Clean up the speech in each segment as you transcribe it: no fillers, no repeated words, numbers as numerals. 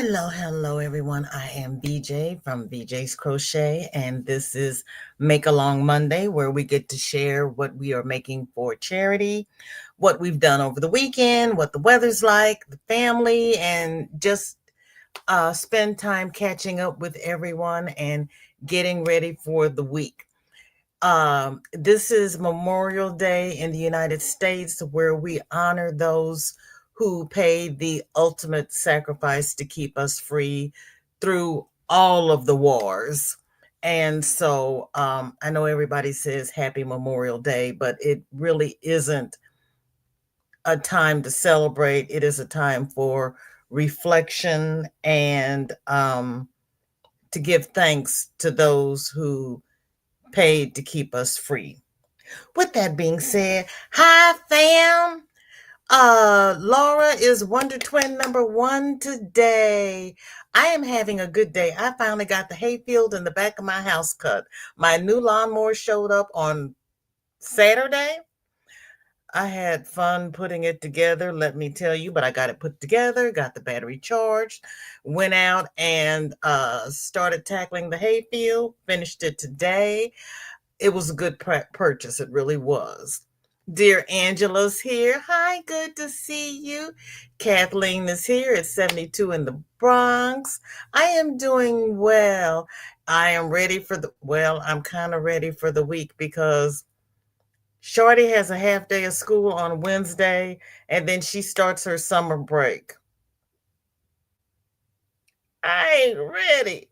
Hello, everyone. I am BJ from BJ's Crochet, and this is Make Along Monday, where we get to share what we are making for charity, what we've done over the weekend, what the weather's like, the family, and just spend time catching up with everyone and getting ready for the week. This is Memorial Day in the United States, where we honor those who paid the ultimate sacrifice to keep us free through all of the wars. And so I know everybody says Happy Memorial Day, but it really isn't a time to celebrate. It is a time for reflection and to give thanks to those who paid to keep us free. With that being said, hi fam. Laura is Wonder Twin number one today. I am having a good day. I finally got the hayfield in the back of my house cut. My new lawnmower showed up on Saturday. I had fun putting it together, let me tell you, but I got it put together, got the battery charged, went out and started tackling the hayfield, finished it today. It was a good purchase. It really was. Dear Angela's here. Hi, good to see you. Kathleen is here at 72 in the Bronx. I am doing well. I am ready for I'm kind of ready for the week because Shorty has a half day of school on Wednesday and then she starts her summer break. I ain't ready.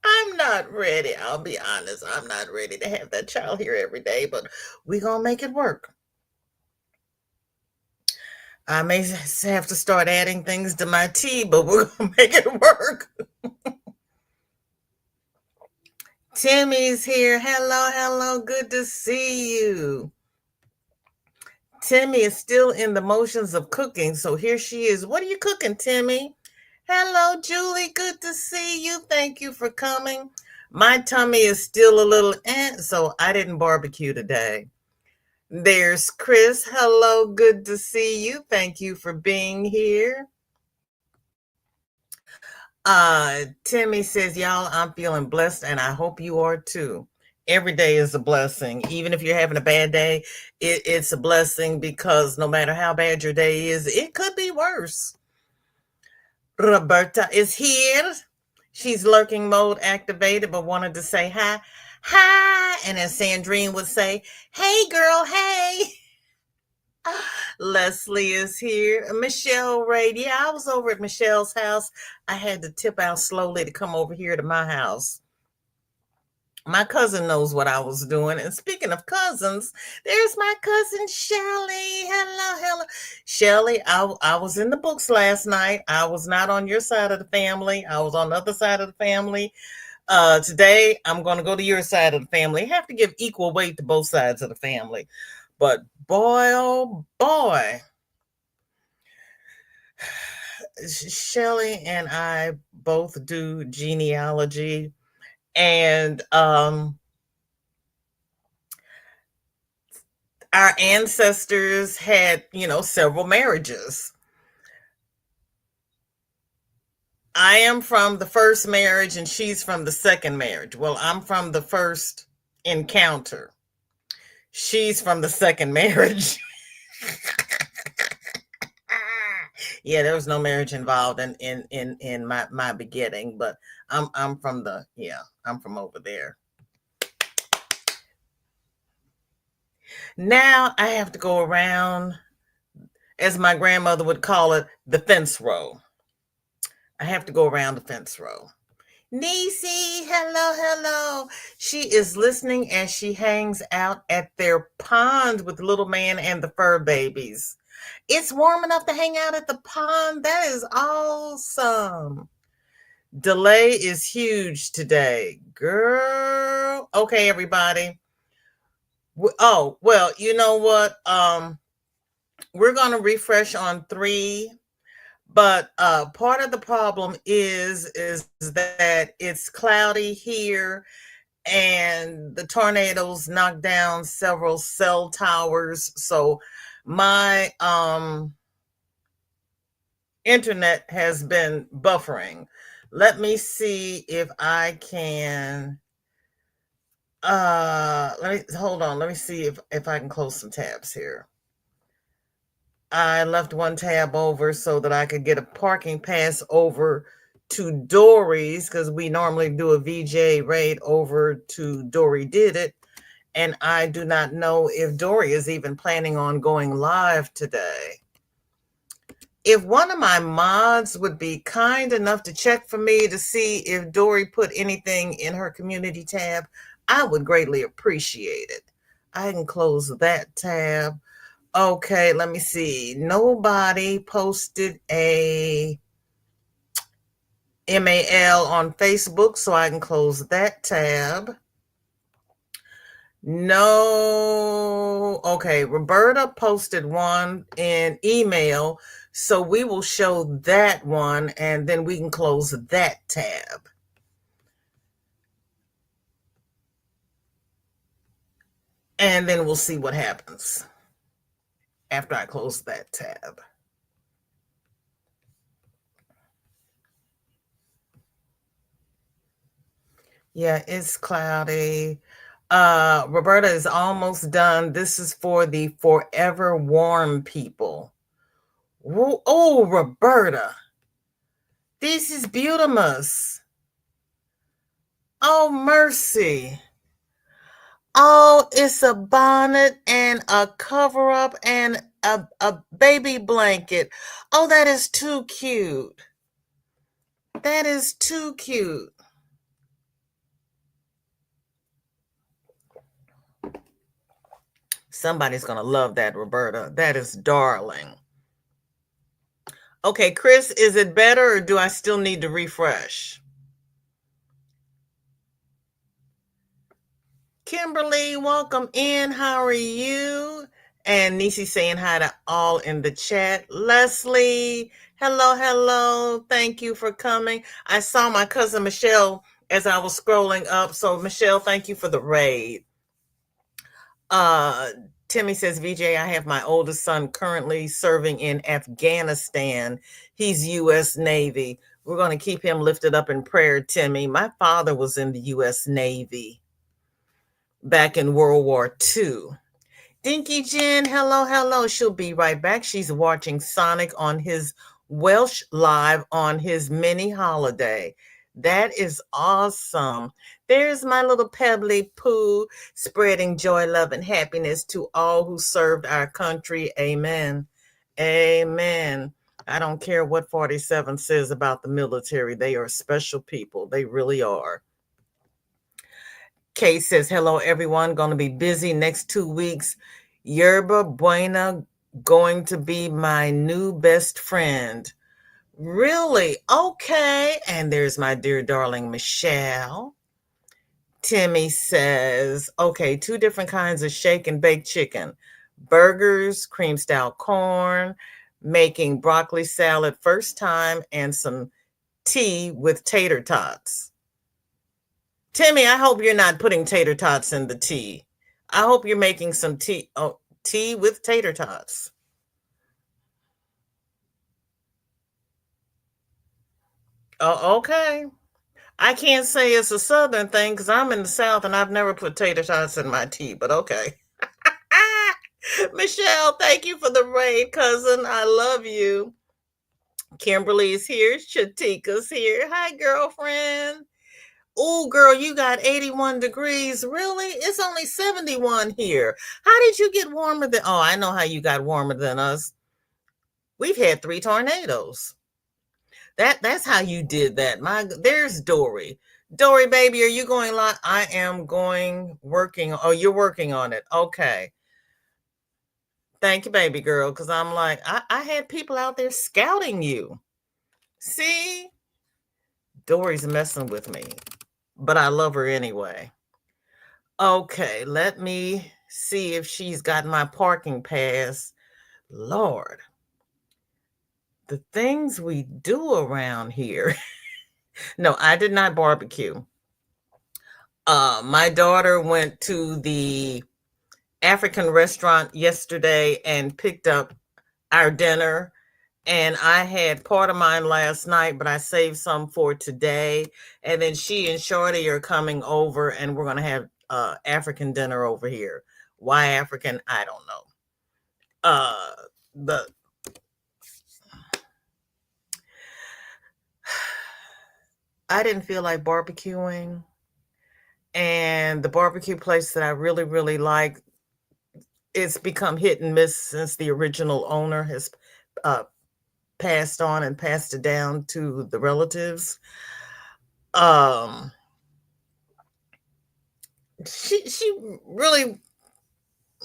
I'm not ready. I'll be honest. I'm not ready to have that child here every day, but we're going to make it work. I may have to start adding things to my tea, but we're going to make it work. Timmy's here. Hello. Good to see you. Timmy is still in the motions of cooking, so here she is. What are you cooking, Timmy? Hello, Julie. Good to see you. Thank you for coming. My tummy is still a little so I didn't barbecue today. There's Chris. Hello, good to see you. Thank you for being here. Timmy says, y'all, I'm feeling blessed and I hope you are too. Every day is a blessing. Even if you're having a bad day, it's a blessing because no matter how bad your day is, it could be worse. Roberta is here. She's lurking mode activated, but wanted to say hi. Hi. And as Sandrine would say, hey, girl, hey. Leslie is here. Michelle Raid. Yeah, I was over at Michelle's house. I had to tip out slowly to come over here to my house. My cousin knows what I was doing. And speaking of cousins, there's my cousin Shelly. Hello. Shelly, I was in the books last night. I was not on your side of the family. I was on the other side of the family. Today, I'm going to go to your side of the family. I have to give equal weight to both sides of the family. But boy, oh boy, Shelly and I both do genealogy, and our ancestors had, several marriages. I am from the first marriage and she's from the second marriage. Well, I'm from the first encounter. She's from the second marriage. Yeah, there was no marriage involved in my begetting, but I'm from I'm from over there. Now I have to go around, as my grandmother would call it, the fence row. I have to go around the fence row. Niecy, hello. She is listening as she hangs out at their pond with little man and the fur babies. It's warm enough to hang out at the pond. That is awesome. Delay is huge today. Girl. Okay, everybody. Oh, well, you know what? We're going to refresh on 3. But part of the problem is that it's cloudy here and the tornadoes knocked down several cell towers. So my internet has been buffering. Let me see if I can let me hold on. Let me see if I can close some tabs here. I left one tab over so that I could get a parking pass over to Dory's because we normally do a VJ raid over to Dory Did It. And I do not know if Dory is even planning on going live today. If one of my mods would be kind enough to check for me to see if Dory put anything in her community tab, I would greatly appreciate it. I can close that tab. Okay, let me see. Nobody posted a MAL on Facebook, so I can close that tab. No. Okay, Roberta posted one in email, so we will show that one and then we can close that tab. And then we'll see what happens after I close that tab. Yeah, it's cloudy. Roberta is almost done. This is for the Forever Warm people. Oh, Roberta. This is beautimous. Oh, mercy. Oh, it's a bonnet and a cover up and a baby blanket. Oh, that is too cute. That is too cute. Somebody's going to love that, Roberta. That is darling. Okay, Chris, is it better or do I still need to refresh? Kimberly, welcome in. How are you? And Nisi saying hi to all in the chat. Leslie, hello, hello. Thank you for coming. I saw my cousin Michelle as I was scrolling up. So, Michelle, thank you for the raid. Timmy says, VJ, I have my oldest son currently serving in Afghanistan. He's U.S. Navy. We're going to keep him lifted up in prayer, Timmy. My father was in the U.S. Navy back in World War II. Dinky Jen, hello, hello. She'll be right back. She's watching Sonic on his Welsh live on his mini holiday. That is awesome. There's my little pebbly poo, spreading joy, love, and happiness to all who served our country. Amen. Amen. I don't care what 47 says about the military. They are special people. They really are. Kay says, hello, everyone. Going to be busy next 2 weeks. Yerba Buena going to be my new best friend. Really? Okay. And there's my dear darling Michelle. Timmy says, okay, 2 different kinds of shake and baked chicken. Burgers, cream style corn, making broccoli salad first time, and some tea with tater tots. Timmy, I hope you're not putting tater tots in the tea. I hope you're making some tea. Oh, tea with tater tots. Oh, okay. I can't say it's a Southern thing because I'm in the South and I've never put tater tots in my tea, but okay. Michelle, thank you for the raid, cousin. I love you. Kimberly's here. Shatika's here. Hi, girlfriend. Oh, girl, you got 81 degrees. Really? It's only 71 here. How did you get warmer than? Oh, I know how you got warmer than us. We've had 3 tornadoes. That's how you did that. There's Dory. Dory, baby, are you going live? I am working. Oh, you're working on it. Okay. Thank you, baby girl. Because I'm like, I had people out there scouting you. See? Dory's messing with me. But I love her anyway. Okay, let me see if she's got my parking pass. Lord, the things we do around here. No, I did not barbecue. My daughter went to the African restaurant yesterday and picked up our dinner. And I had part of mine last night, but I saved some for today. And then she and Shorty are coming over, and we're going to have African dinner over here. Why African? I don't know. The I didn't feel like barbecuing, and the barbecue place that I really, really like, it's become hit and miss since the original owner has uh, passed on and passed it down to the relatives. Um, she really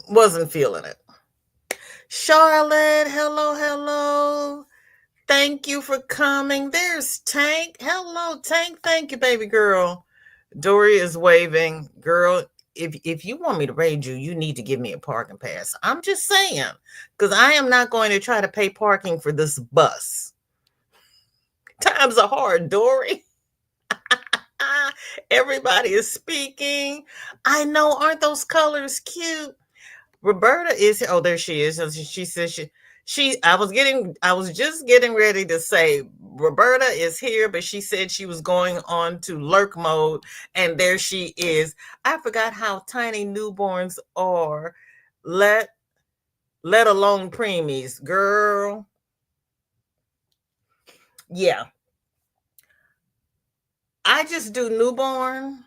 wasn't feeling it. Charlotte, hello, hello. Thank you for coming. There's Tank. Hello, Tank. Thank you, baby girl. Dory is waving. Girl, if you want me to raid you, you need to give me a parking pass. I'm just saying, because I am not going to try to pay parking for this bus. Times are hard, Dory. Everybody is speaking. I know, aren't those colors cute? Roberta is, oh, there she is. She says I was just getting ready to say Roberta is here, but she said she was going on to lurk mode, and there she is. I forgot how tiny newborns are, let alone preemies, girl. Yeah, I just do newborn,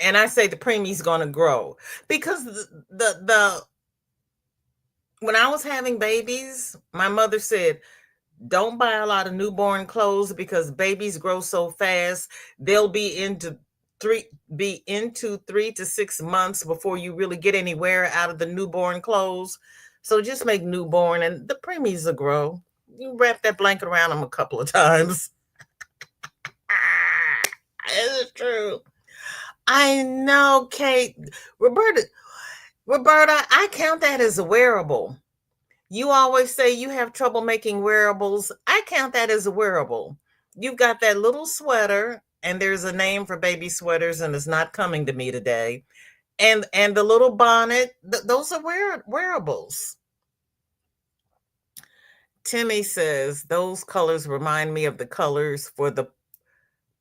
and I say the preemie's going to grow because the when I was having babies, my mother said, don't buy a lot of newborn clothes because babies grow so fast. They'll three be into 3 to 6 months before you really get anywhere out of the newborn clothes. So just make newborn, and the preemies will grow. You wrap that blanket around them a couple of times. It's true. I know, Kate. Roberta, I count that as a wearable. You always say you have trouble making wearables. I count that as a wearable. You've got that little sweater, and there's a name for baby sweaters, and it's not coming to me today. And the little bonnet, those are wearables. Timmy says those colors remind me of the colors for the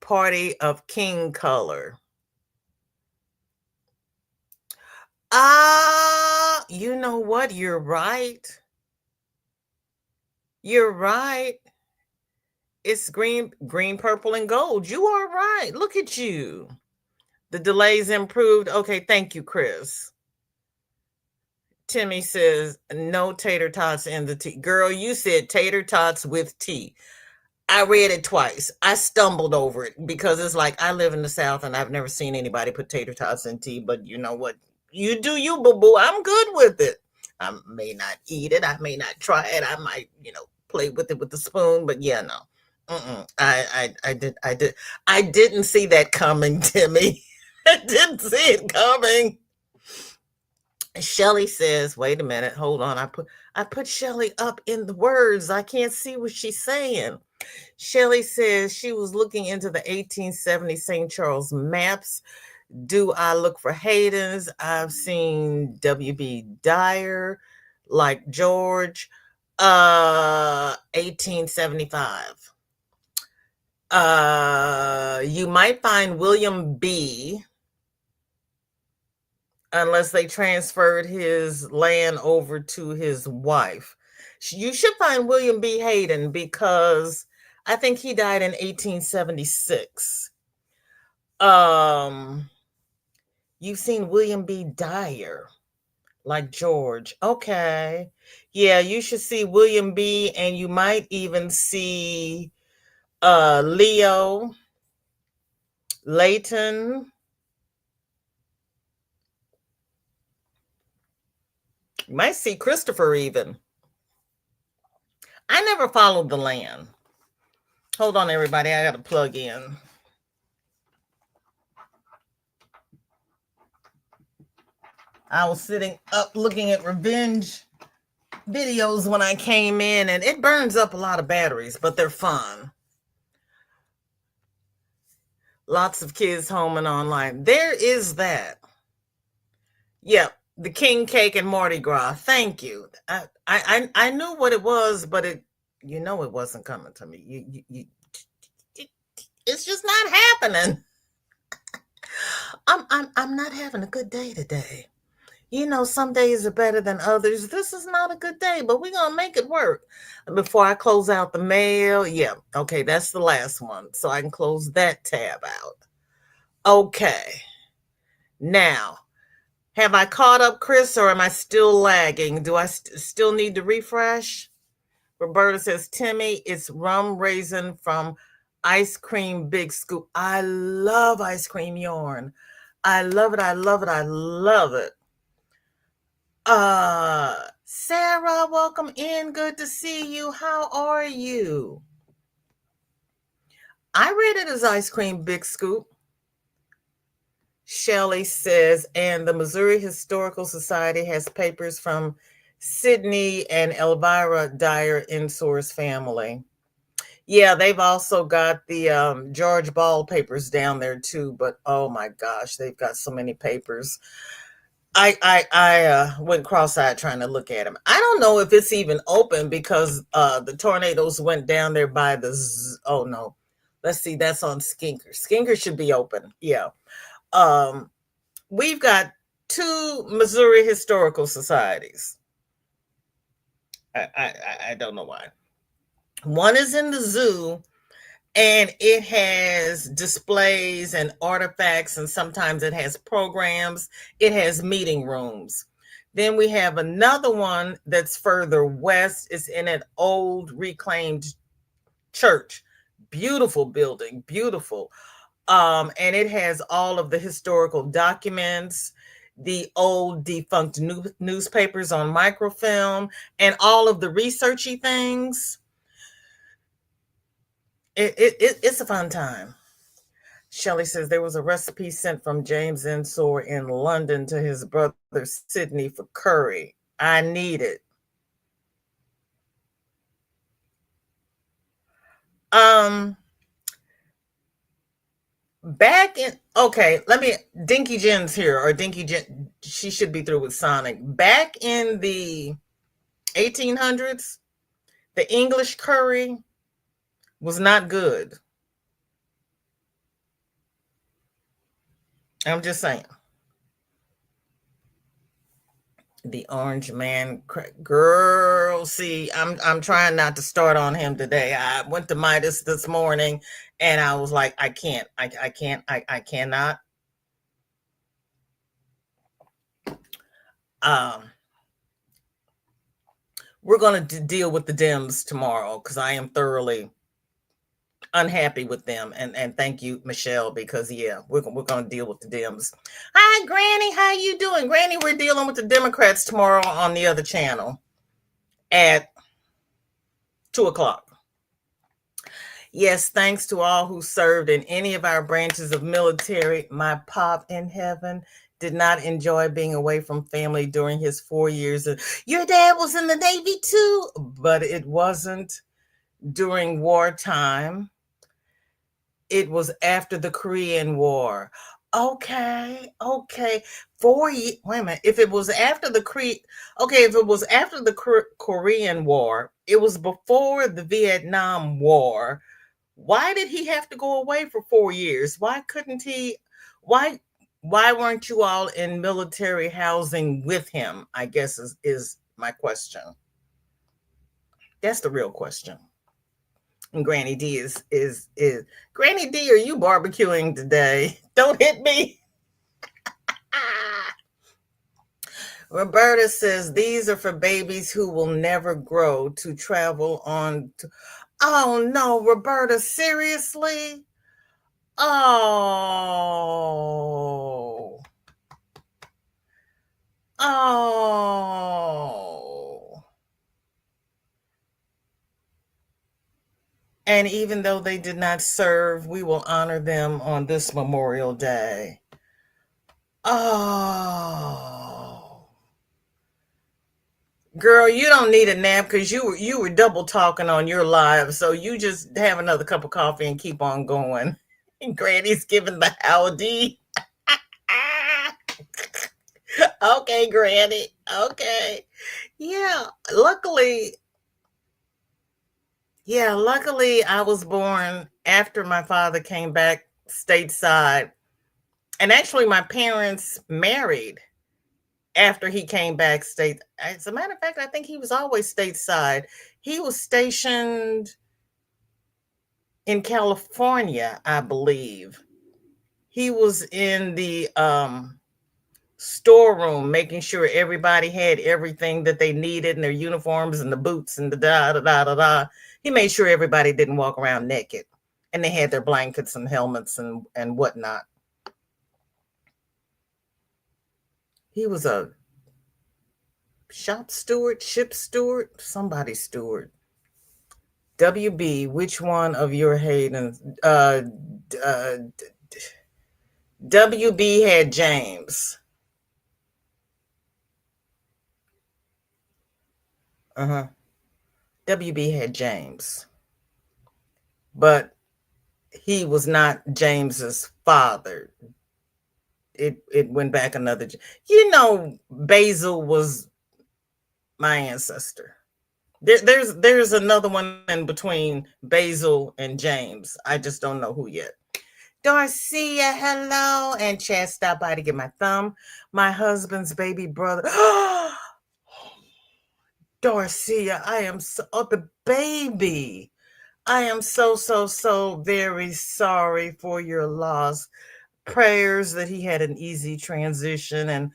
party of King color. You know what? You're right. You're right. It's green, purple, and gold. You are right. Look at you. The delays improved. Okay, thank you, Chris. Timmy says, no tater tots in the tea. Girl, you said tater tots with tea. I read it twice. I stumbled over it because it's like I live in the South and I've never seen anybody put tater tots in tea. But you know what? You do you, boo boo. I'm good with it. I may not eat it. I may not try it. I might, play with it with the spoon. But yeah, no. I didn't see that coming, Timmy. I didn't see it coming. Shelly says, wait a minute, hold on. I put Shelly up in the words. I can't see what she's saying. Shelly says she was looking into the 1870 St. Charles maps. Do I look for Hayden's? I've seen W.B. Dyer, like George, 1875. You might find William B, unless they transferred his land over to his wife. You should find William B. Hayden because I think he died in 1876. You've seen William B. Dyer, like George. Okay. Yeah, you should see William B. and you might even see Leo, Layton. You might see Christopher even. I never followed the land. Hold on, everybody. I got to plug in. I was sitting up looking at revenge videos when I came in, and it burns up a lot of batteries, but they're fun. Lots of kids home and online. There is that. Yep, the king cake and Mardi Gras. Thank you. I knew what it was, but You know it wasn't coming to me. It's just not happening. I'm not having a good day today. You know, some days are better than others. This is not a good day, but we're gonna make it work. Before I close out the mail, yeah, okay, that's the last one, so I can close that tab out. Okay, now have I caught up, Chris, or am I still lagging? Do I still need to refresh? Roberta says, Timmy, it's rum raisin from Ice Cream Big Scoop. I love ice cream yarn. I love it. I love it. I love it. Sarah, welcome in. Good to see you. How are you? I read it as Ice Cream Big Scoop. Shelley says, and the Missouri Historical Society has papers from Sidney and Elvira Dyer Ensor's family. Yeah, they've also got the George Ball papers down there too, but oh my gosh, they've got so many papers. I went cross-eyed trying to look at them. I don't know if it's even open because the tornadoes went down there by oh no. Let's see, that's on Skinker. Skinker should be open. Yeah. Um we've got two Missouri historical societies. I don't know why. One is in the zoo and it has displays and artifacts, and sometimes it has programs. It has meeting rooms. Then we have another one that's further west. It's in an old reclaimed church. Beautiful building, beautiful. And it has all of the historical documents, the old defunct newspapers on microfilm, and all of the researchy things. It's a fun time. Shelley says there was a recipe sent from James Ensor in London to his brother Sidney for curry. I need it. Um, back in okay, let me Dinky Jen's here, or Dinky Jen. She should be through with Sonic. Back in the 1800s, the English curry was not good. I'm just saying. The orange man, girl. See, I'm trying not to start on him today. I went to Midas this morning, and I was like, I can't, I can't, I cannot. Um, we're gonna deal with the Dems tomorrow because I am thoroughly unhappy with them. And thank you, Michelle, because yeah, we're gonna deal with the Dems. Hi, Granny, how you doing, Granny? We're dealing with the Democrats tomorrow on the other channel at 2 o'clock. Yes, thanks to all who served in any of our branches of military. My pop in heaven did not enjoy being away from family during his 4 years. Your dad was in the Navy too, but it wasn't during wartime. It was after the Korean War. Okay, okay. 4 years. Wait a minute. If it was after the okay, if it was after the Korean War, it was before the Vietnam War. Why did he have to go away for 4 years? Why couldn't he? Why why weren't you all in military housing with him? I guess is my question. That's the real question. And Granny D is Granny D, are you barbecuing today? Don't hit me. Ah. Roberta says these are for babies who will never grow to travel on to, oh no, Roberta, seriously? Oh. Oh. And even though they did not serve, we will honor them on this Memorial Day. Oh. Girl, you don't need a nap because you were double talking on your live. So you just have another cup of coffee and keep on going. And Granny's giving the howdy. Okay, Granny. Okay. Yeah. Luckily, Yeah, luckily I was born after my father came back stateside. And actually my parents married after he came back state. As a matter of fact, I think he was always stateside. He was stationed in California, I believe. He was in the storeroom making sure everybody had everything that they needed and their uniforms and the boots and the da da da da da. He made sure everybody didn't walk around naked and they had their blankets and helmets and whatnot. He was a shop steward, ship steward, somebody steward. WB, which one of your Haydens? WB had James. Uh-huh. WB had James. But he was not James's father. It went back another. Basil was my ancestor. There's another one in between Basil and James. I just don't know who yet. Darcia, hello, and Chad stopped by to get my thumb. My husband's baby brother. Darcia, I am so the baby. I am so very sorry for your loss. Prayers that he had an easy transition and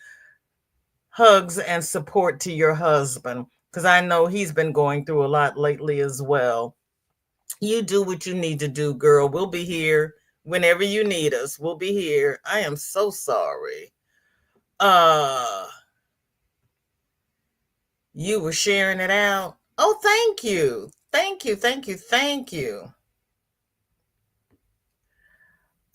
hugs and support to your husband because I know he's been going through a lot lately as well. You do what you need to do, girl. We'll be here whenever you need us. We'll be here. I am so sorry. Uh you were sharing it out. Oh, thank you. Thank you.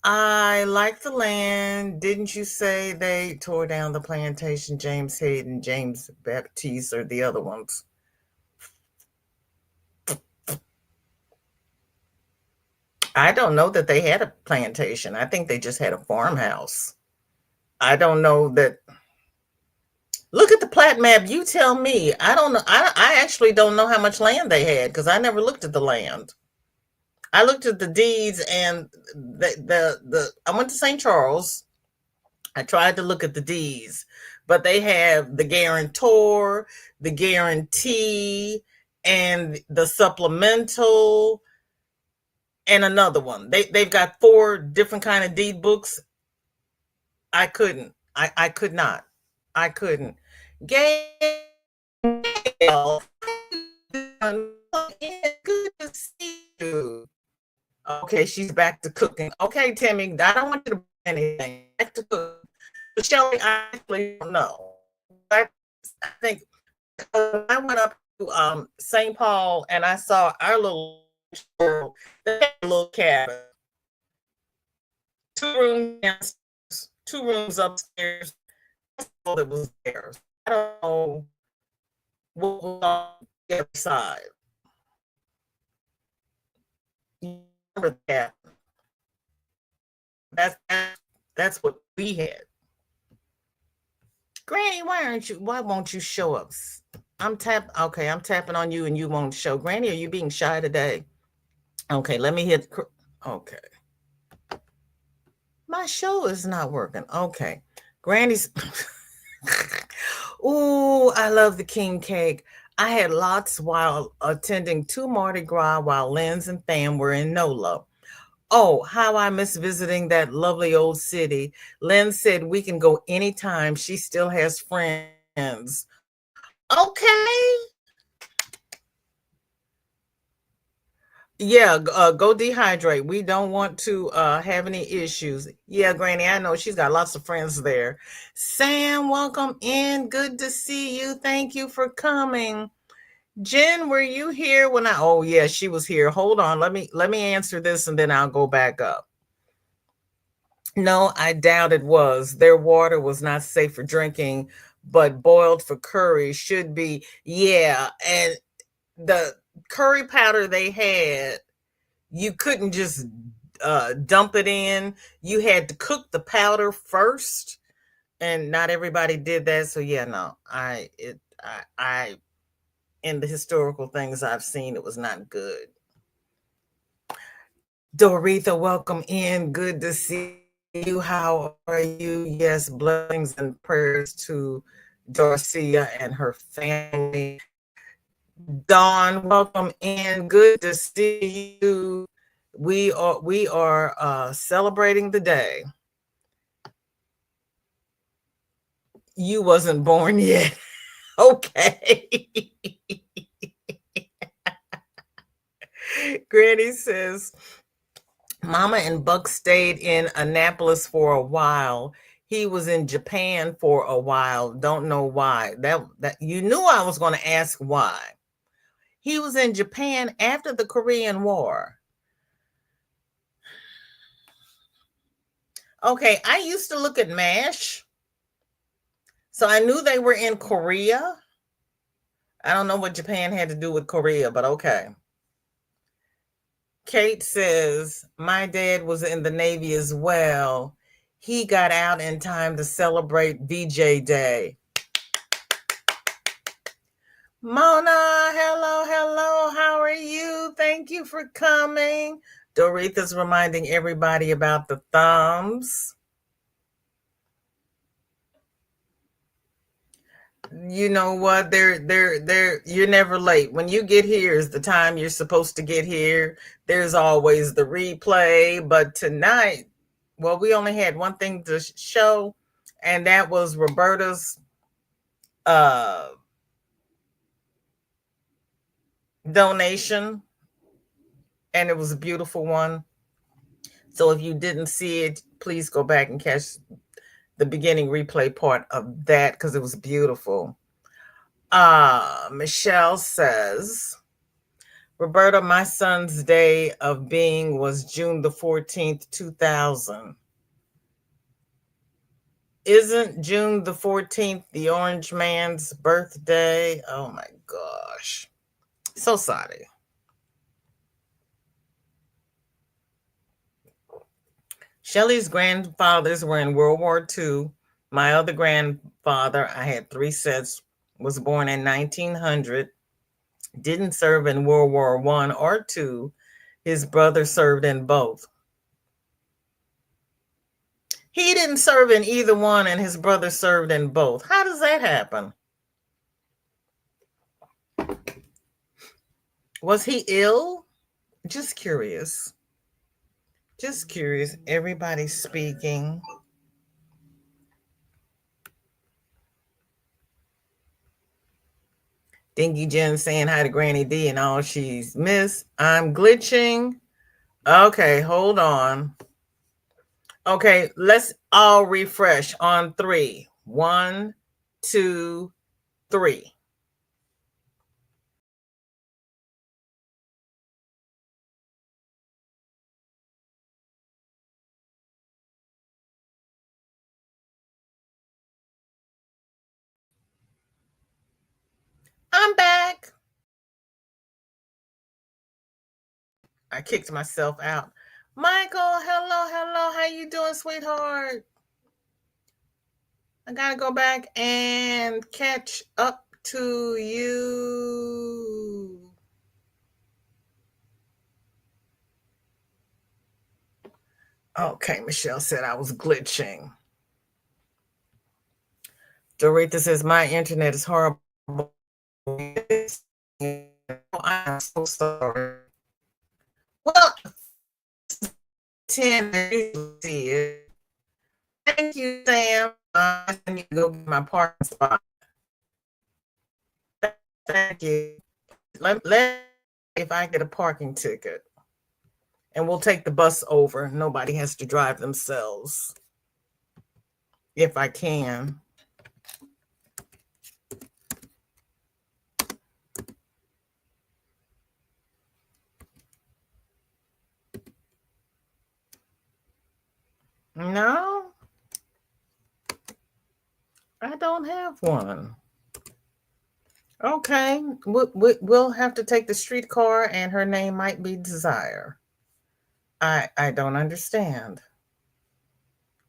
I like the land. Didn't you say they tore down the plantation? James Hayden, James Baptiste, or the other ones? I don't know that they had a plantation. I think they just had a farmhouse. I don't know that. Look at the plat map. You tell me. I don't know. I actually don't know how much land they had because I never looked at the land. I looked at the deeds and the I went to St. Charles. I tried to look at the deeds, but they have the guarantor, the guarantee, and the supplemental, and another one. They've got four different kind of deed books. I couldn't. I could not. I couldn't. Gail, good to see you. Okay, she's back to cooking. Okay, Timmy, I don't want you to do anything. Back to cook. But Shelly, I actually don't know. I think I went up to St. Paul and I saw our little cabin, 2 rooms downstairs, 2 rooms upstairs. That's all that was there. I don't know what was on the other side. You remember that? That's that's what we had. Granny, why won't you show up? I'm tapping on you and you won't show. Granny, are you being shy today? Okay, let me hit. Okay. My show is not working. Okay. Granny's. Ooh, I love the king cake. I had lots while attending 2 Mardi Gras while Linz and Fam were in NOLA. Oh, how I miss visiting that lovely old city. Lynn said we can go anytime. She still has friends. Okay. Yeah, go dehydrate. We don't want to have any issues. Yeah, Granny, I know she's got lots of friends there. Sam, welcome in. Good to see you. Thank you for coming. Jen, were you here when oh yeah, she was here. Hold on. Let me answer this and then I'll go back up. No, I doubt it was. Their water was not safe for drinking, but boiled for curry should be. Yeah, and the curry powder they had, you couldn't just dump it in. You had to cook the powder first, and not everybody did that. So yeah, no, I in the historical things I've seen, it was not good. Doretha, welcome in. Good to see you. How are you? Yes, blessings and prayers to Dorcia and her family. Dawn, welcome in. Good to see you. We are celebrating the day. You wasn't born yet. Okay. Granny says, Mama and Buck stayed in Annapolis for a while. He was in Japan for a while. Don't know why. That you knew I was going to ask why. He was in Japan after the Korean War. Okay, I used to look at MASH. So I knew they were in Korea. I don't know what Japan had to do with Korea, but okay. Kate says, my dad was in the Navy as well. He got out in time to celebrate VJ Day. Mona, hello, hello. How are you? Thank you for coming. Doretha's reminding everybody about the thumbs. You know what? You're never late. When you get here is the time you're supposed to get here. There's always the replay, but tonight, well, we only had one thing to show, and that was Roberta's donation, and it was a beautiful one. So if you didn't see it, please go back and catch the beginning replay part of that because it was beautiful. Michelle says, Roberta, my son's day of being was June the 14th, 2000. Isn't June the 14th the Orange Man's birthday? Oh my gosh. So sorry. Shelley's grandfathers were in World War II. My other grandfather, I had 3 sets, was born in 1900, didn't serve in World War I or II. His brother served in both. He didn't serve in either one, and his brother served in both. How does that happen? Was he ill? Just curious. Just curious. Everybody's speaking. Dinky Jen saying hi to Granny D and all she's missed. I'm glitching. Okay, hold on. Okay, let's all refresh on 3. 1, 2, 3. I'm back. I kicked myself out. Michael, hello, hello. How you doing, sweetheart? I gotta go back and catch up to you. Okay, Michelle said I was glitching. Dorita says my internet is horrible. I'm so sorry. Well, 10 see it. Thank you, Sam. I need to go get my parking spot. Thank you. Let if I get a parking ticket. And we'll take the bus over. Nobody has to drive themselves. If I can. No, I don't have one. Okay, we'll have to take the streetcar, and her name might be Desire. I don't understand.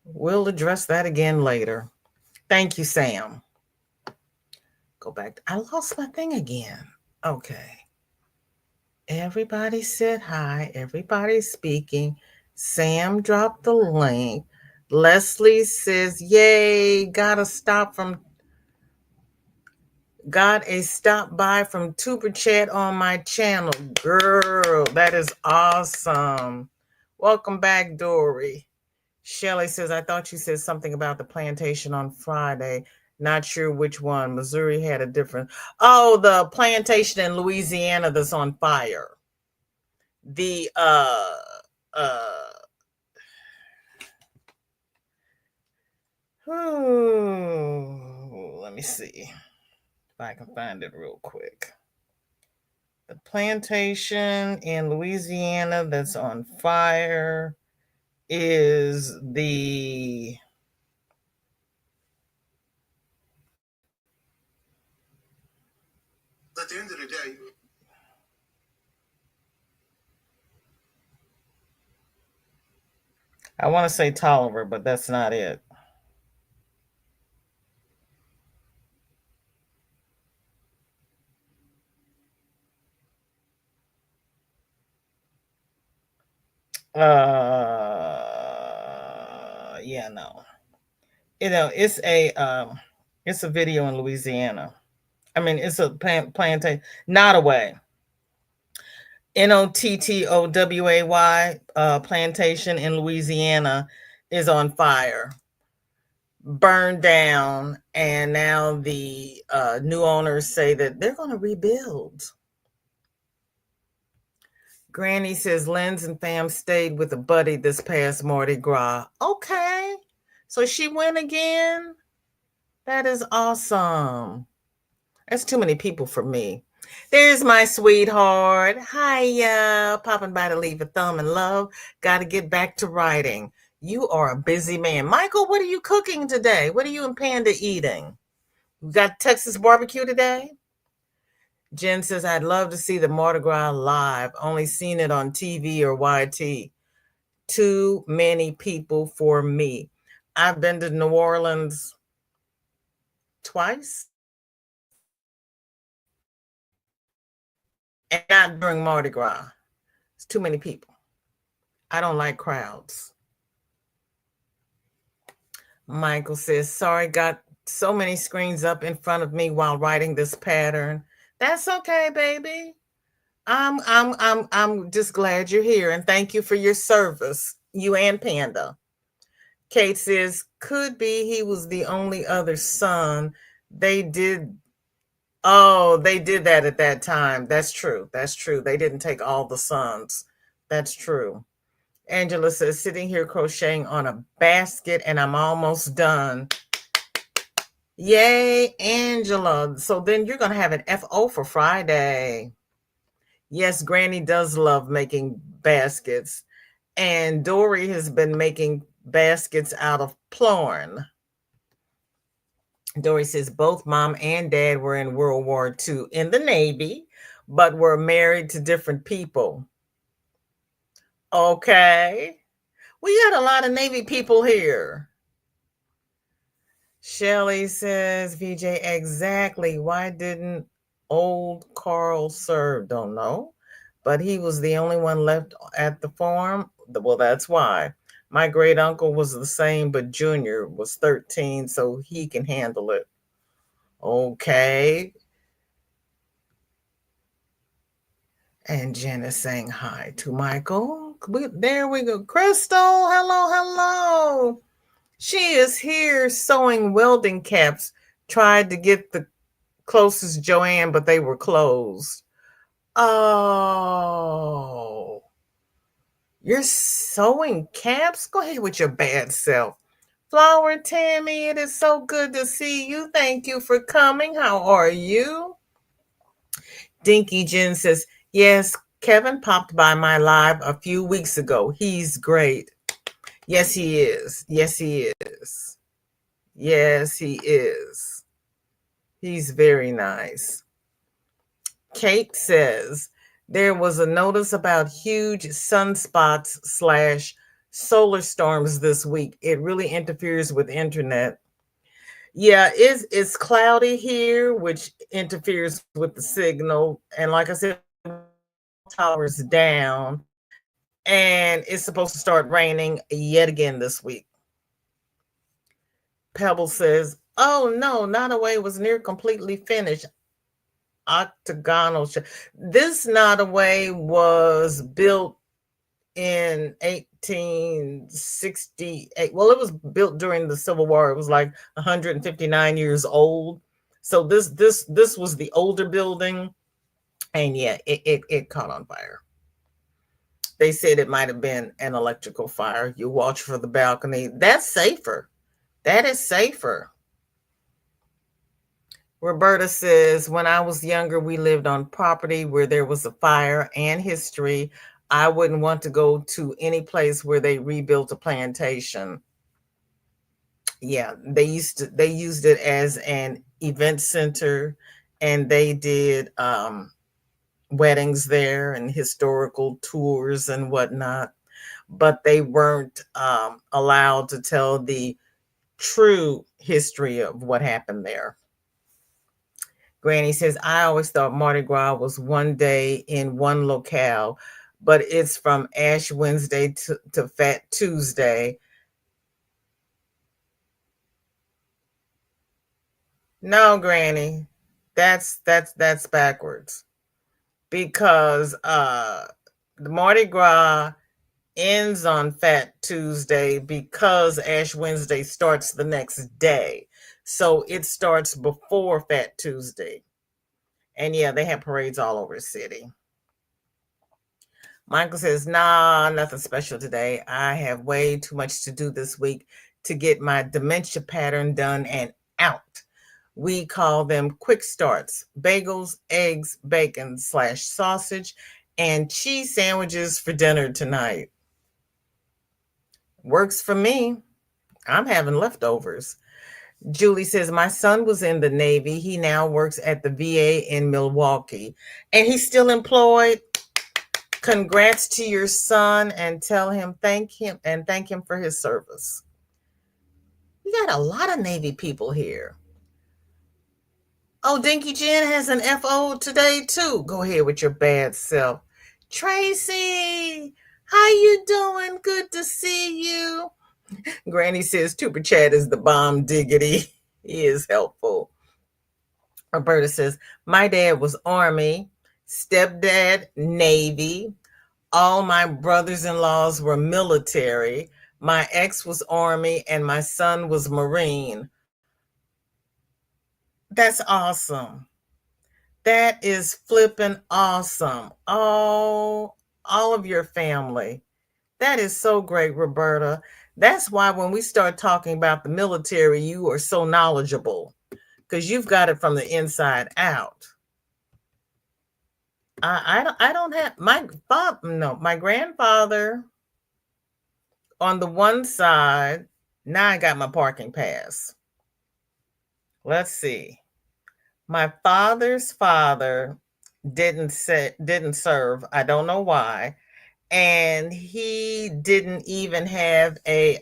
We'll address that again later. Thank you, Sam. Go back. I lost my thing again. Okay. Everybody said hi. Everybody's speaking. Sam dropped the link. Leslie says, "Yay! Got a stop by from Tuber Chat on my channel, girl. That is awesome. Welcome back, Dory." Shelly says, "I thought you said something about the plantation on Friday. Not sure which one. Missouri had a different. Oh, the plantation in Louisiana that's on fire. The uh let me see if I can find it real quick. The plantation in Louisiana that's on fire is the at the end of the day. I want to say Tolliver, but that's not it. Yeah, no. It's a video in Louisiana. I mean, it's a plantation, not away. Nottoway plantation in Louisiana is on fire, burned down, and now the new owners say that they're going to rebuild. Granny says Lens and fam stayed with a buddy this past Mardi Gras. Okay, so she went again. That is awesome. That's too many people for me. There's my sweetheart. Hiya. Popping by to leave a thumb and love. Got to get back to writing. You are a busy man. Michael, what are you cooking today? What are you and Panda eating? You got Texas barbecue today? Jen says, I'd love to see the Mardi Gras live. Only seen it on TV or YT. Too many people for me. I've been to New Orleans twice, and not during Mardi Gras. It's too many people. I don't like crowds. Michael says, sorry, got so many screens up in front of me while writing this pattern. That's okay, baby. I'm just glad you're here, and thank you for your service, you and Panda. Kate says, could be he was the only other son. They did that at that time. That's true. That's true. They didn't take all the sons. That's true. Angela says, sitting here crocheting on a basket and I'm almost done. Yay, Angela. So then you're going to have an FO for Friday. Yes, Granny does love making baskets. And Dory has been making baskets out of Plorn. Dory says both mom and dad were in World War II in the Navy, but were married to different people. Okay. We got a lot of Navy people here. Shelly says, VJ, exactly. Why didn't old Carl serve? Don't know. But he was the only one left at the farm. Well, that's why. My great uncle was the same, but Junior was 13, so he can handle it. Okay. And Jen is saying hi to Michael. There we go. Crystal, hello. She is here sewing welding caps. Tried to get the closest Joanne, but they were closed. Oh, you're sewing caps? Go ahead with your bad self. Flower Tammy, it is so good to see you. Thank you for coming. How are you? Dinky Jen says, yes, Kevin popped by my live a few weeks ago. He's great. Yes, he is. Yes, he is. Yes, he is. He's very nice. Kate says, there was a notice about huge sunspots / solar storms this week. It really interferes with internet. Yeah, it's cloudy here, which interferes with the signal. And like I said, towers down, and it's supposed to start raining yet again this week. Pebble says, "Oh no, Nottoway was near completely finished. Octagonal. This Nottoway was built in 1868. Well, it was built during the Civil War. It was like 159 years old. So this was the older building, and yeah, it caught on fire. They said it might have been an electrical fire. You watch for the balcony. That's safer. That is safer." Roberta says, "When I was younger, we lived on property where there was a fire and history. I wouldn't want to go to any place where they rebuilt a plantation." Yeah, they used it as an event center, and they did weddings there and historical tours and whatnot, but they weren't allowed to tell the true history of what happened there. Granny says, "I always thought Mardi Gras was one day in one locale, but it's from Ash Wednesday to Fat Tuesday." No, Granny, that's backwards, because the Mardi Gras ends on Fat Tuesday because Ash Wednesday starts the next day. So it starts before Fat Tuesday. And yeah, they have parades all over the city. Michael says, "Nah, nothing special today. I have way too much to do this week to get my dementia pattern done and out. We call them quick starts: bagels, eggs, bacon / sausage, and cheese sandwiches for dinner tonight." Works for me. I'm having leftovers. Julie says, "My son was in the Navy. He now works at the VA in Milwaukee, and he's still employed. Congrats to your son, and thank him for his service." We got a lot of Navy people here. Oh, Dinky Jen has an FO today too. Go ahead with your bad self. Tracy, how you doing? Good to see you. Granny says Tuber Chat is the bomb diggity. He is helpful. Roberta says, "My dad was Army, stepdad Navy. All my brothers-in-laws were military. My ex was Army, and my son was Marine." That's awesome. That is flipping awesome. All of your family. That is so great, Roberta. That's why when we start talking about the military, you are so knowledgeable, because you've got it from the inside out. I don't have my father. No, my grandfather on the one side. Now I got my parking pass. Let's see. My father's father didn't serve. I don't know why, and he didn't even have a.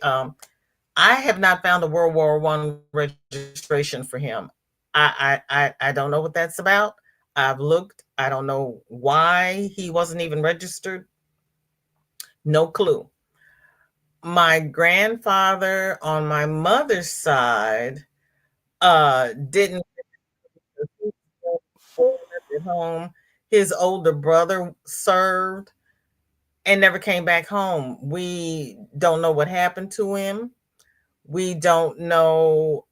I have not found a World War I registration for him. I don't know what that's about. I've looked. I don't know why he wasn't even registered. No clue. My grandfather on my mother's side didn't at home. His older brother served and never came back home. We don't know what happened to him. We don't know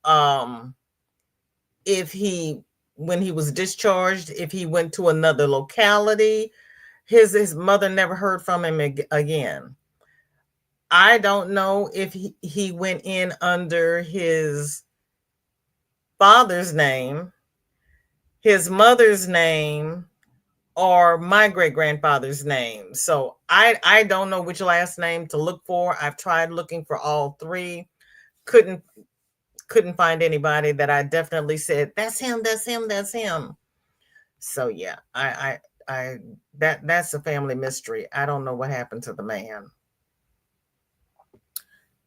if he, when he was discharged, if he went to another locality. His mother never heard from him again. I don't know if he went in under his father's name, his mother's name, or my great grandfather's name. So I don't know which last name to look for. I've tried looking for all three. Couldn't find anybody that I definitely said, "That's him, that's him, that's him." So yeah, I that's a family mystery. I don't know what happened to the man.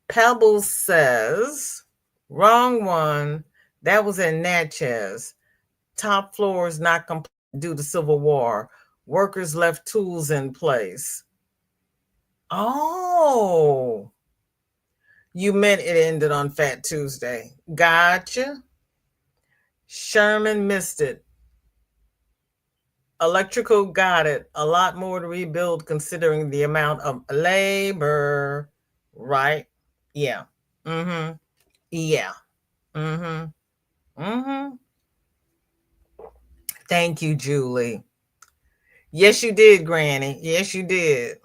Pebbles says, "Wrong one. That was in Natchez. Top floor is not complete due to Civil War. Workers left tools in place. Oh, you meant it ended on Fat Tuesday. Gotcha. Sherman missed it. Electrical got it. A lot more to rebuild considering the amount of labor. Right? Yeah. Mm-hmm. Yeah. Mm-hmm. Mm-hmm. Thank you, Julie. Yes, you did, Granny. Yes, you did.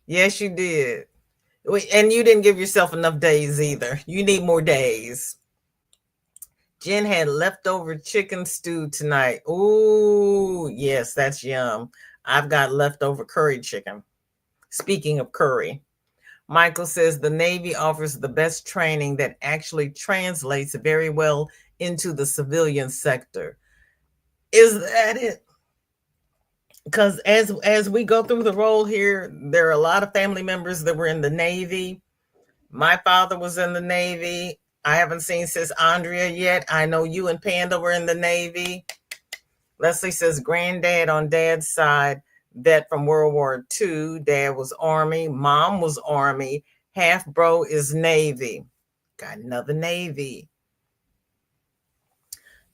Yes, you did. And you didn't give yourself enough days either. You need more days. Jen had leftover chicken stew tonight. Ooh, yes, that's yum. I've got leftover curry chicken. Speaking of curry, Michael says the Navy offers the best training that actually translates very well into the civilian sector. Is that it? Because as we go through the role here, there are a lot of family members that were in the Navy. My father was in the Navy. I haven't seen Sis Andrea yet. I know you and Panda were in the Navy. Leslie says granddad on dad's side, vet from World War II. Dad was Army. Mom was Army. Half bro is Navy. Got another Navy.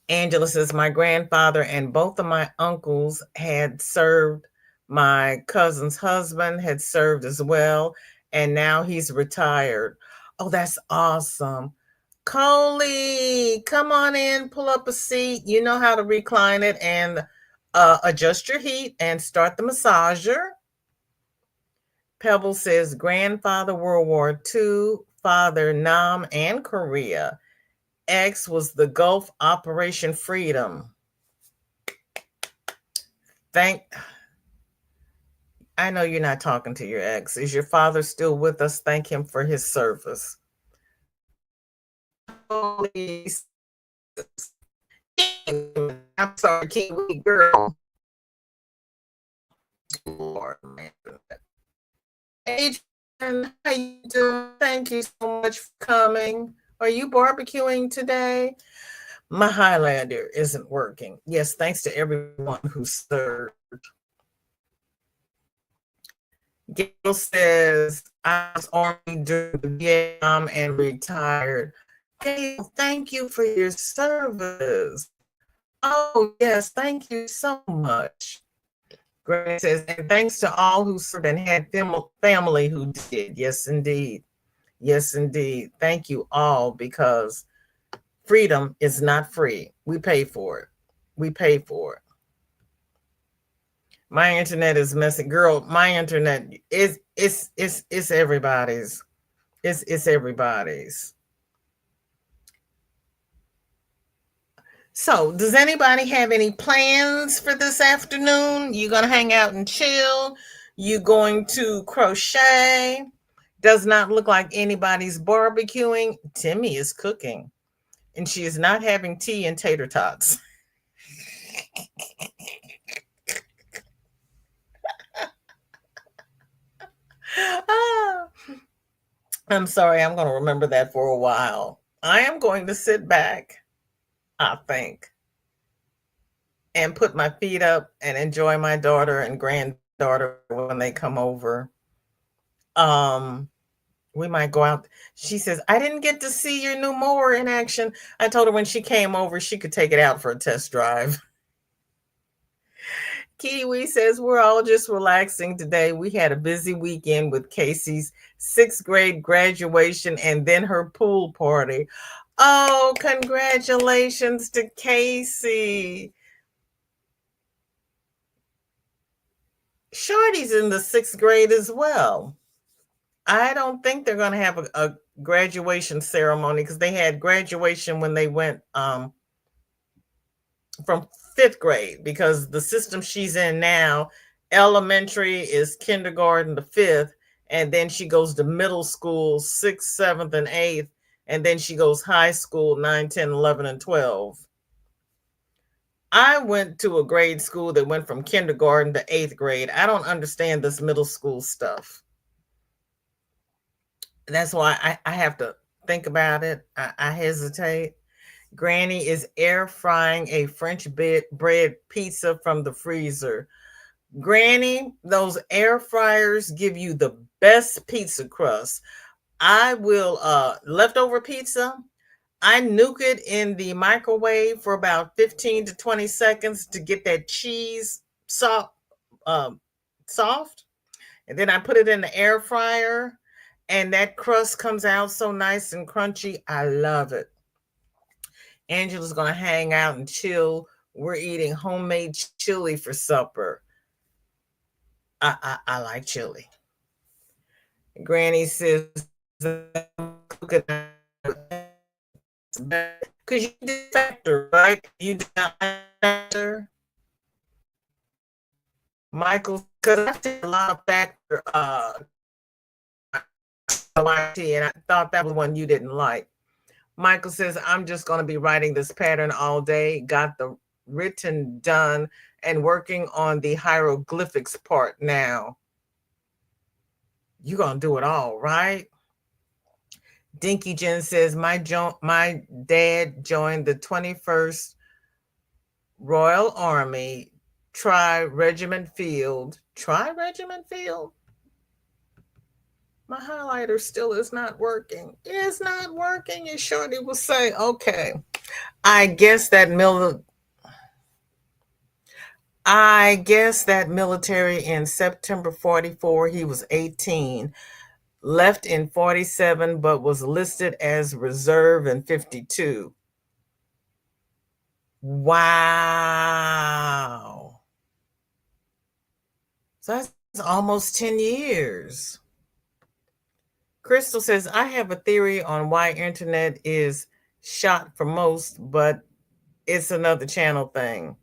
Angela says my grandfather and both of my uncles had served. My cousin's husband had served as well, and now he's retired. Oh, that's awesome. Coley, come on in, pull up a seat. You know how to recline it and adjust your heat and start the massager. Pebble says grandfather World War II, father Nam and Korea. X was the Gulf Operation Freedom. I know you're not talking to your ex. Is your father still with us? Thank him for his service. Holy, I'm sorry, Kiwi girl. Lord, man. Adrian, how you doing? Thank you so much for coming. Are you barbecuing today? My Highlander isn't working. Yes, thanks to everyone who served. Gail says, I was Army during the Vietnam and retired. Gail, thank you for your service. Oh, yes, thank you so much. Greg says, and thanks to all who served and had family who did. Yes, indeed. Yes, indeed. Thank you all, because freedom is not free. We pay for it. We pay for it. My internet is messing. Girl, my internet is it's everybody's. It's everybody's. So, does anybody have any plans for this afternoon? You gonna hang out and chill? You going to crochet? Does not look like anybody's barbecuing. Timmy is cooking, and she is not having tea and tater tots. Ah, I'm sorry, I'm going to remember that for a while. I am going to sit back, I think, and put my feet up and enjoy my daughter and granddaughter when they come over. Um, we might go out. She says, I didn't get to see your new mower in action. I told her when she came over, she could take it out for a test drive. Kiwi says, we're all just relaxing today. We had a busy weekend with Casey's 6th grade graduation and then her pool party. Oh, congratulations to Casey. Shorty's in the 6th grade as well. I don't think they're going to have a graduation ceremony because they had graduation when they went from 5th grade, because the system she's in now, elementary is kindergarten to 5th, and then she goes to middle school 6th, 7th, and 8th, and then she goes high school 9, 10, 11, and 12. I went to a grade school that went from kindergarten to 8th grade. I don't understand this middle school stuff. That's why I have to think about it. I hesitate. Granny is air frying a French bread pizza from the freezer. Granny, those air fryers give you the best pizza crust. I will leftover pizza. I nuke it in the microwave for about 15 to 20 seconds to get that cheese soft, um, soft. And then I put it in the air fryer, and that crust comes out so nice and crunchy. I love it. Angela's going to hang out and chill. We're eating homemade chili for supper. I like chili. Granny says, because you did factor, right? You did not factor. Michael, because I did a lot of factor, and I thought that was one you didn't like. Michael says, I'm just going to be writing this pattern all day. Got the written done and working on the hieroglyphics part now. You're going to do it all, right? Dinky Jen says, my dad joined the 21st Royal Army Tri-Regiment Field. Tri-Regiment Field? My highlighter still is not working. It's not working. It surely will say, okay. I guess that military in September 44, he was 18, left in 47, but was listed as reserve in 52. Wow. So that's almost 10 years. Crystal says, I have a theory on why internet is shot for most, but it's another channel thing.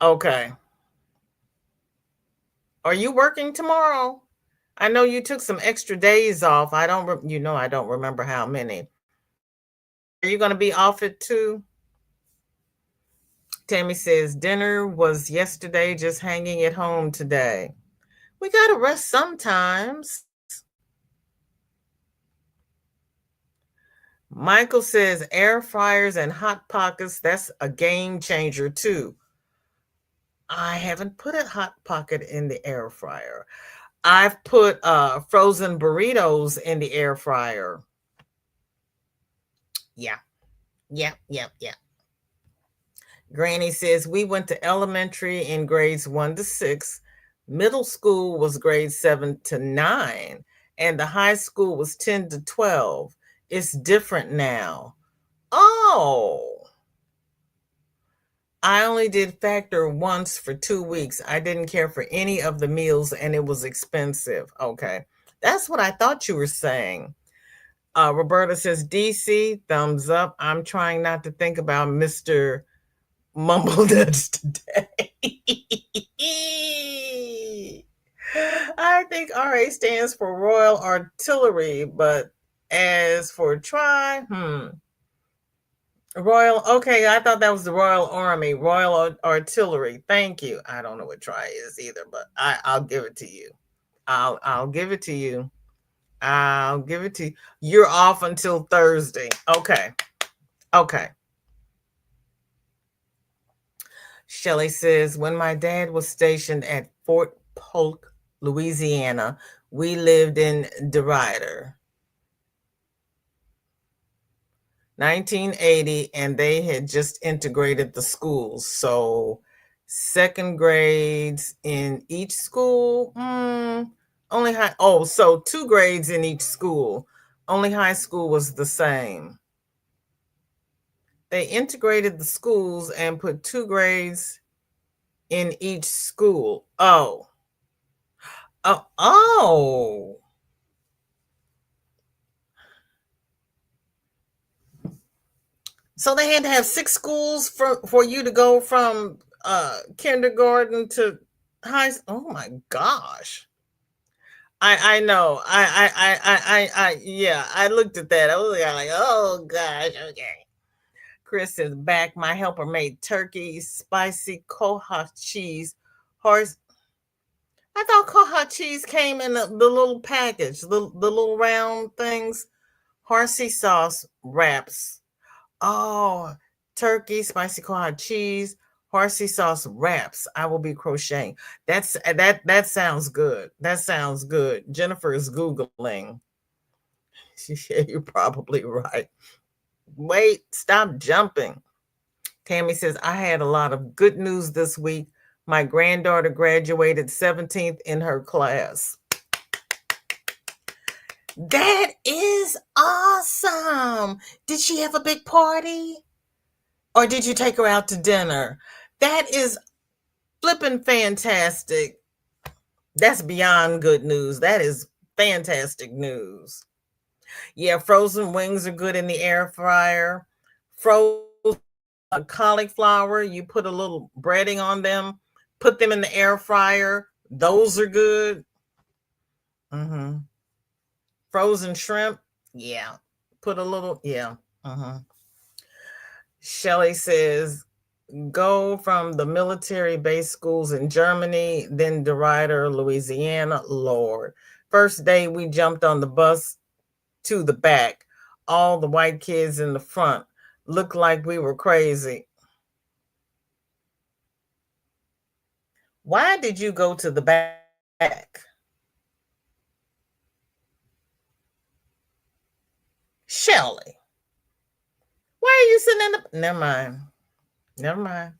Okay. Are you working tomorrow? I know you took some extra days off. I don't remember how many. Are you going to be off it too? Tammy says, dinner was yesterday, just hanging at home today. We got to rest sometimes. Michael says, air fryers and hot pockets, that's a game changer too. I haven't put a hot pocket in the air fryer. I've put frozen burritos in the air fryer. Yeah. Granny says, we went to elementary in grades 1 to 6. Middle school was grades 7 to 9. And the high school was 10 to 12. It's different now. Oh. I only did factor once for 2 weeks. I didn't care for any of the meals and it was expensive. Okay. That's what I thought you were saying. Roberta says, DC, thumbs up. I'm trying not to think about Mr. Mumbledutch today. I think RA stands for Royal Artillery, but as for try, Royal, okay, I thought that was the Royal Army, Royal Artillery. Thank you. I don't know what try is either, but I'll give it to you. I'll give it to you. I'll give it to you. You're off until Thursday. Okay. Shelley says, when my dad was stationed at Fort Polk, Louisiana, we lived in DeRidder. 1980, and they had just integrated the schools. So second grades in each school, only high. Oh, so 2 grades in each school. Only high school was the same. They integrated the schools and put 2 grades in each school. Oh. So they had to have 6 schools for you to go from kindergarten to high. Oh my gosh. I know. Yeah, I looked at that. I was like, oh gosh, okay. Chris is back. My helper made turkey, spicy koha cheese, horse. I thought koha cheese came in the little package, the little round things. Horsey sauce wraps. Oh, turkey, spicy koha cheese, Horsey sauce wraps. I will be crocheting. That sounds good. That sounds good. Jennifer is Googling. Yeah, you're probably right. Wait, stop jumping. Tammy says, I had a lot of good news this week. My granddaughter graduated 17th in her class. That is awesome. Did she have a big party? Or did you take her out to dinner? That is flipping fantastic. That's beyond good news. That is fantastic news. Yeah, frozen wings are good in the air fryer. Frozen cauliflower, you put a little breading on them, put them in the air fryer. Those are good. Mm-hmm. Frozen shrimp, yeah. Put a little, yeah. Mm-hmm. Shelly says, go from the military base schools in Germany, then DeRuyter, Louisiana. Lord. First day we jumped on the bus to the back. All the white kids in the front looked like we were crazy. Why did you go to the back? Shelly. Why are you sitting in the... Never mind. Never mind.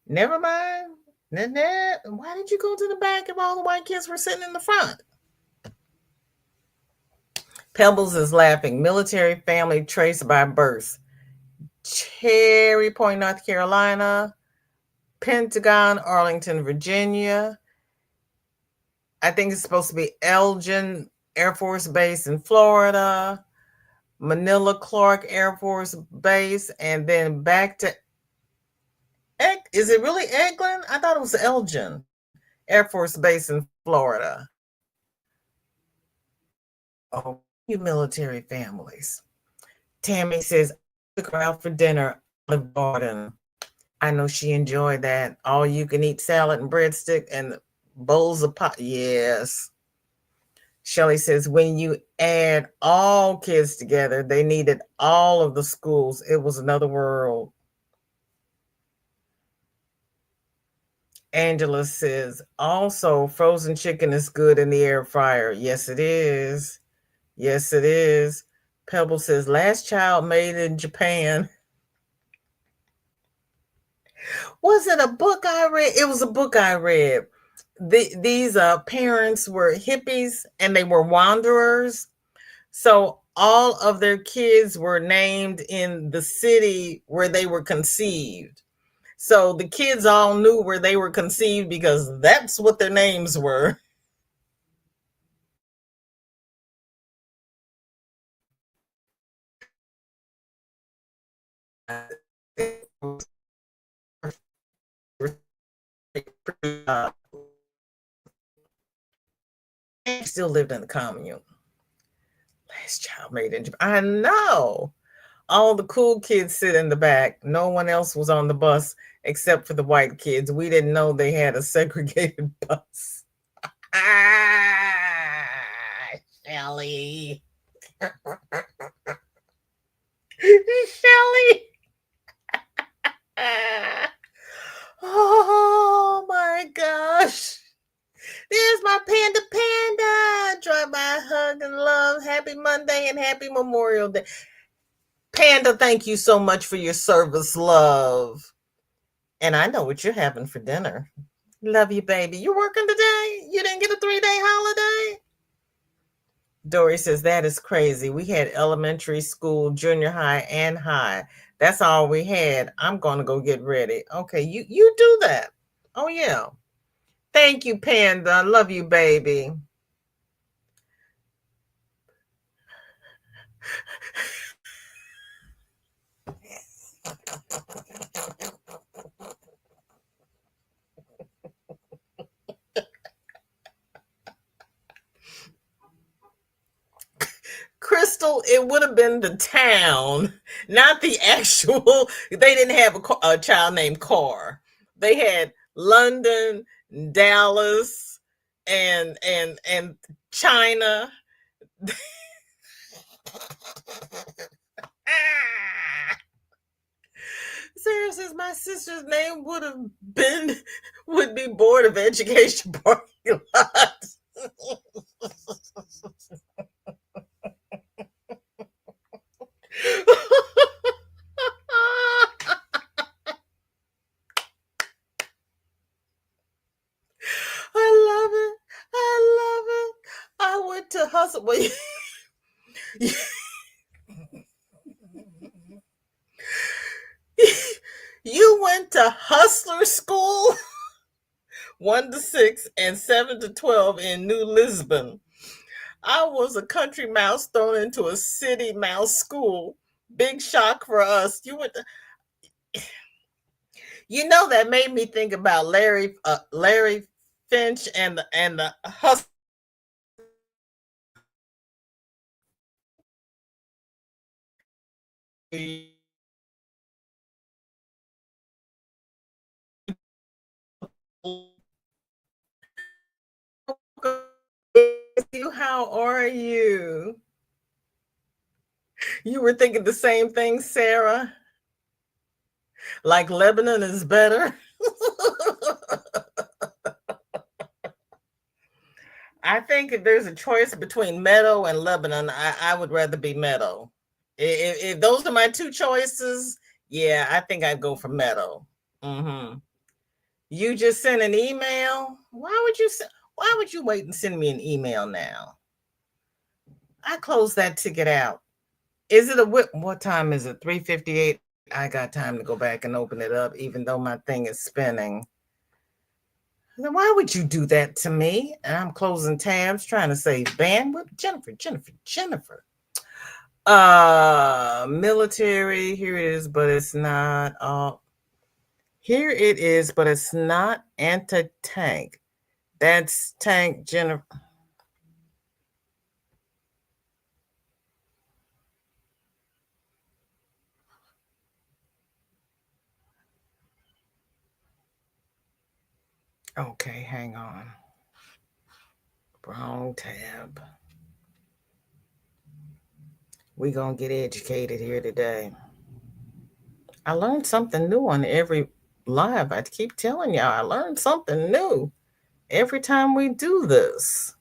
Never mind. Why did you go to the back if all the white kids were sitting in the front? Pebbles is laughing. Military family traced by birth. Cherry Point, North Carolina. Pentagon, Arlington, Virginia. I think it's supposed to be Elgin Air Force Base in Florida. Manila Clark Air Force Base. And then back to... Is it really Eglin? I thought it was Elgin Air Force Base in Florida. Oh, you military families. Tammy says, I took her out for dinner, Olive Garden. I know she enjoyed that. All you can eat salad and breadstick and bowls of pot. Yes. Shelly says, when you add all kids together, they needed all of the schools. It was another world. Angela says, also, frozen chicken is good in the air fryer. Yes, it is. Yes, it is. Pebble says, last child made in Japan. Was it a book I read? It was a book I read. These parents were hippies and they were wanderers. So all of their kids were named in the city where they were conceived. So the kids all knew where they were conceived because that's what their names were. Still lived in the commune. Last child made in Japan. I know. All the cool kids sit in the back. No one else was on the bus except for the white kids. We didn't know they had a segregated bus. Shelly. Shelly. Oh my gosh. There's my panda. Drive by, hug, and love. Happy Monday and happy Memorial Day. Panda, thank you so much for your service, love. And I know what you're having for dinner. Love you, baby. You working today? You didn't get a 3-day holiday? Dory says, that is crazy. We had elementary school, junior high, and high. That's all we had. I'm going to go get ready. Okay, you do that. Oh, yeah. Thank you, Panda. Love you, baby. Crystal, it would have been the town, not the actual. They didn't have a child named Carr. They had London, Dallas, and China. Sarah says my sister's name would be Board of Education parking lot. I love it. I love it. I went to hustle. Well, you, you went to hustler school 1 to 6 and 7 to 12 in New Lisbon. I was a country mouse thrown into a city mouse school. Big shock for us. That made me think about Larry Finch and the hustler. How are you? You were thinking the same thing, Sarah? Like Lebanon is better? I think if there's a choice between Meadow and Lebanon, I would rather be Meadow. If those are my two choices, yeah, I think I'd go for Meadow. Mm-hmm. You just sent an email. Why would you wait and send me an email now? I closed that ticket out. Is it a whip? What time is it? 3:58. I got time to go back and open it up, even though my thing is spinning. Then why would you do that to me? And I'm closing tabs, trying to save bandwidth. Jennifer. Military. Here it is, but it's not. Here it is, but it's not anti-tank. That's tank Jennifer. Okay, hang on. Wrong tab. We're going to get educated here today. I learned something new on every live. I keep telling y'all, I learned something new every time we do this.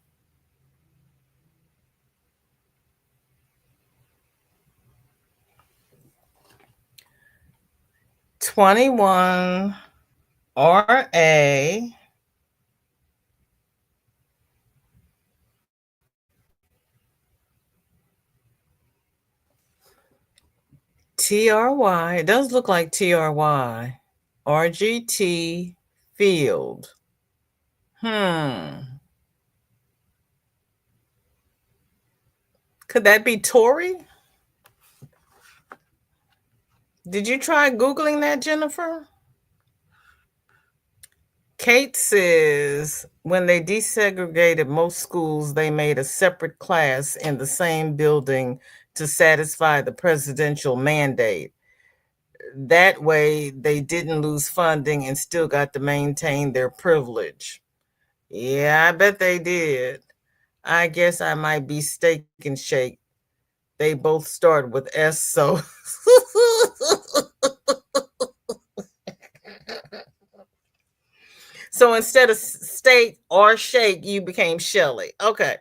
$21 RA TRY. It does look like TRY. RGT Field. Could that be Tori? Did you try Googling that, Jennifer? Kate says when they desegregated most schools, they made a separate class in the same building to satisfy the presidential mandate. That way, they didn't lose funding and still got to maintain their privilege. Yeah, I bet they did. I guess I might be Steak and Shake. They both start with S, so. So instead of Steak or Shake, you became Shelly. Okay.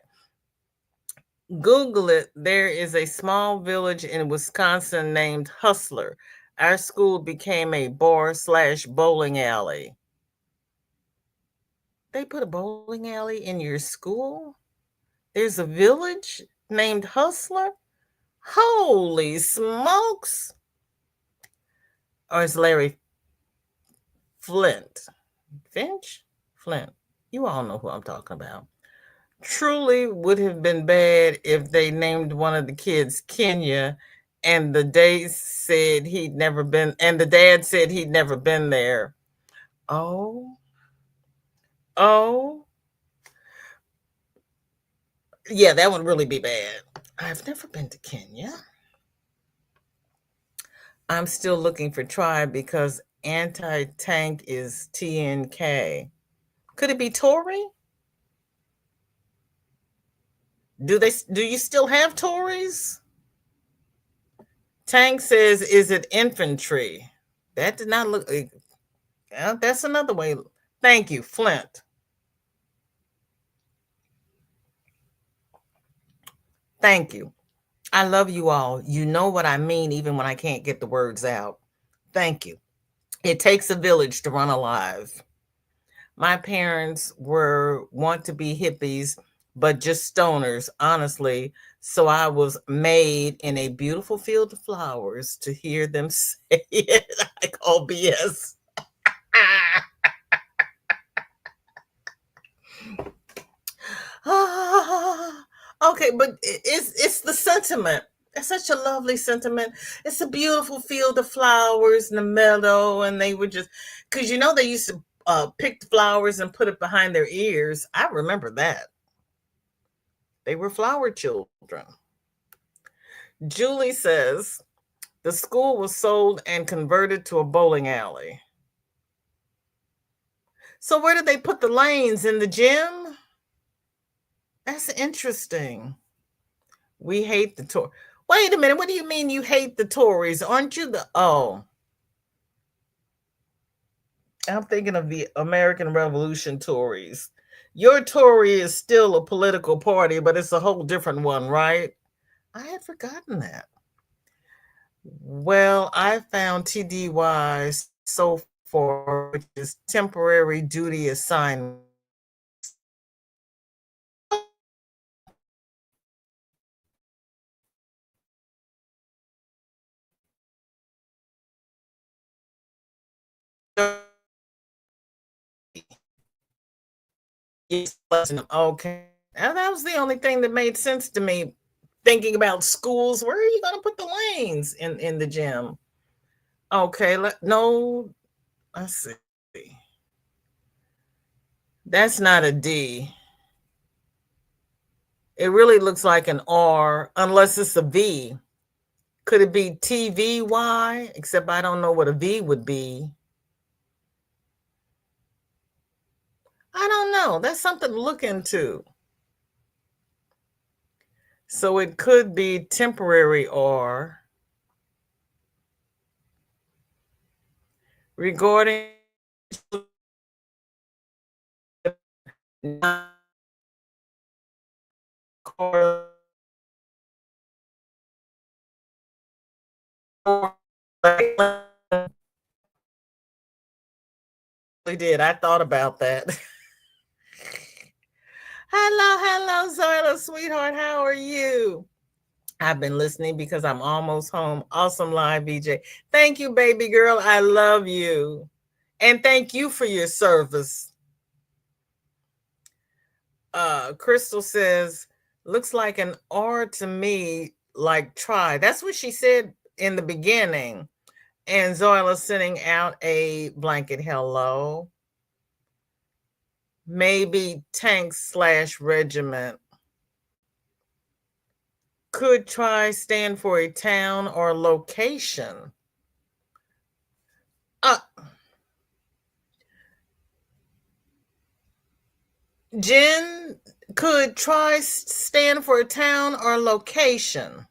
Google it. There is a small village in Wisconsin named Hustler. Our school became a bar/bowling alley. They put a bowling alley in your school? There's a village named Hustler? Holy smokes. Or it's Larry Finch? Flint. You all know who I'm talking about. Truly would have been bad if they named one of the kids Kenya and the dad said he'd never been there. Oh. Oh. Yeah, that would really be bad. I've never been to Kenya. I'm still looking for Tribe because anti-tank is TNK. Could it be Tory? Do you still have Tories? Tank says, is it infantry? That did not look. That's another way. Thank you, Flint. Thank you. I love you all. You know what I mean, even when I can't get the words out. Thank you. It takes a village to run alive. My parents were want to be hippies, but just stoners, honestly. So I was made in a beautiful field of flowers to hear them say it. I call BS. Okay, but it's the sentiment. It's such a lovely sentiment. It's a beautiful field of flowers in the meadow, and they would just because they used to pick the flowers and put it behind their ears. I remember that. They were flower children. Julie says the school was sold and converted to a bowling alley. So where did they put the lanes in the gym? That's interesting. We hate the Tories. Wait a minute. What do you mean you hate the Tories? Aren't you the I'm thinking of the American Revolution Tories. Your Tory is still a political party, but it's a whole different one, right? I had forgotten that. Well, I found TDY so far, which is temporary duty assignment. Okay. And that was the only thing that made sense to me. Thinking about schools, where are you going to put the lanes in the gym? Okay, no, let's see. That's not a D. It really looks like an R, unless it's a V. Could it be TVY? Except I don't know what a V would be. I don't know. That's something to look into. So it could be temporary R. Regarding did. I thought about that. Hello, Zoila, sweetheart. How are you? I've been listening because I'm almost home. Awesome live, BJ. Thank you, baby girl. I love you. And thank you for your service. Crystal says, looks like an R to me, like try. That's what she said in the beginning. And Zoila sending out a blanket hello. Maybe tank/regiment. Could try stand for a town or location. Uh, Jen, could try stand for a town or location.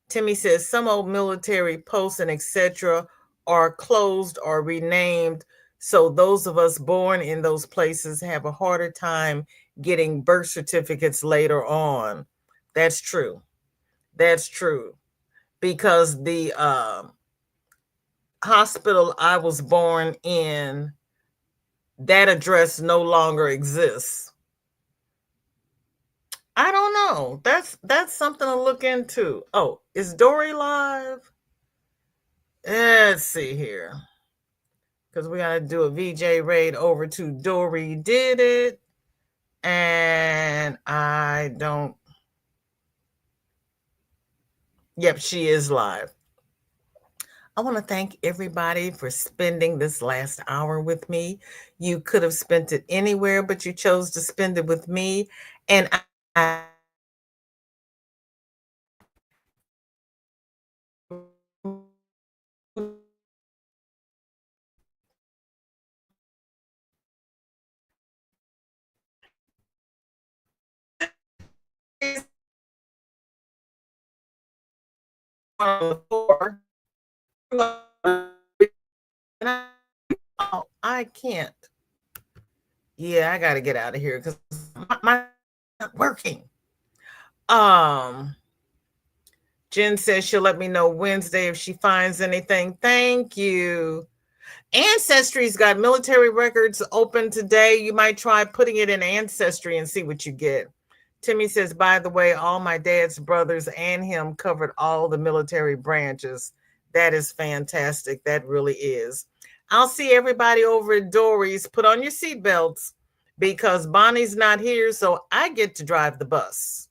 Timmy says some old military posts and etc. are closed or renamed. So those of us born in those places have a harder time getting birth certificates later on. That's true. That's true. Because the hospital I was born in, that address no longer exists. I don't know. That's something to look into. Oh, is Dory live? Let's see here. Because we got to do a VJ raid over to Dory Did It. And I don't. Yep, she is live. I want to thank everybody for spending this last hour with me. You could have spent it anywhere, but you chose to spend it with me. And I I can't. Yeah, I got to get out of here because my not working. Jen says she'll let me know Wednesday if she finds anything. Thank you. Ancestry's got military records open today. You might try putting it in Ancestry and see what you get. Timmy says, by the way, all my dad's brothers and him covered all the military branches. That is fantastic. That really is. I'll see everybody over at Dory's. Put on your seatbelts because Bonnie's not here, so I get to drive the bus.